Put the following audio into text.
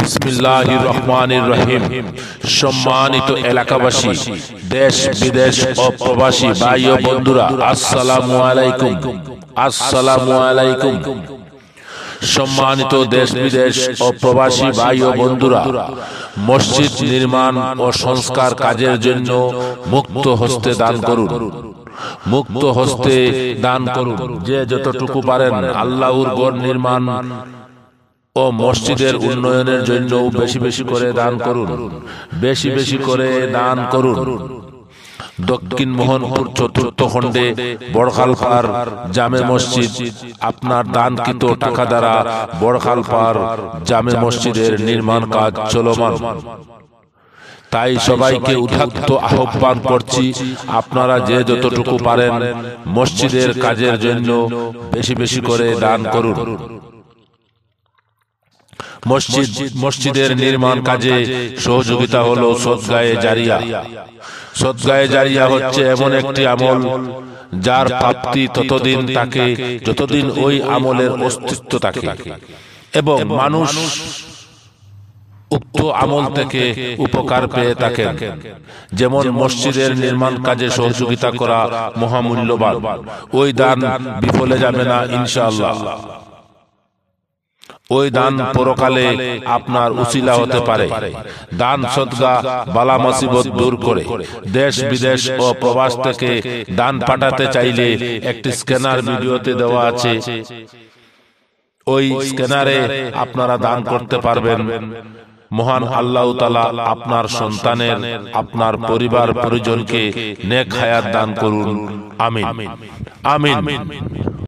বিসমিল্লাহির রহমানির রহিম। সম্মানিত এলাকাবাসী, দেশ বিদেশ ও প্রবাসী ভাই ও বন্ধুরা, আসসালামু আলাইকুম। আসসালামু আলাইকুম। সম্মানিত দেশ বিদেশ ও প্রবাসী ভাই ও বন্ধুরা, মসজিদ নির্মাণ ও সংস্কার কাজের জন্য মুক্ত হস্তে দান করুন। মুক্ত হস্তে দান করুন। যে যতটুকু পারেন আল্লাহর ঘর নির্মাণ ও মসজিদের উন্নয়নের জন্য বেশি বেশি করে দান করুন। বেশি বেশি করে দান করুন। দক্ষিণ মোহনপুর চতুর্থ খণ্ডে বড়খালপার জামে মসজিদ, আপনার দানকৃত টাকা দ্বারা বড়খালপার জামে মসজিদের নির্মাণ কাজ চলমান। তাই সবাইকে উদাত্ত আহ্বান করছি, আপনারা যে যতটুকু পারেন মসজিদের কাজের জন্য বেশি বেশি করে দান করুন। মসজিদের নির্মাণ কাজে সহযোগিতা হলো সদকায়ে জারিয়া। সদকায়ে জারিয়া হচ্ছে এমন একটি আমল যার প্রাপ্তি ততদিন থাকে যতদিন ওই আমলের অস্তিত্ব থাকে এবং মানুষ উক্ত আমল থেকে উপকার পেয়ে থাকেন। যেমন মসজিদের নির্মাণ কাজে সহযোগিতা করা মহামূল্যবান। ওই দান বিফলে যাবে না ইনশাআল্লাহ। ওই দান পরকালে আপনার উসিলা হতে পারে। দান সদকা বালা মুসিবত দূর করে। দেশ বিদেশ ও প্রবাস থেকে দান পাঠাতে চাইলে একটি স্ক্যানার ভিডিওতে দেওয়া আছে। ওই স্ক্যানারে আপনারা দান করতে পারবেন। মহান আল্লাহ তাআলা আপনার সন্তানের, আপনার পরিবার পরিজনকে নেক হায়াত দান করুন। আমিন আমিন।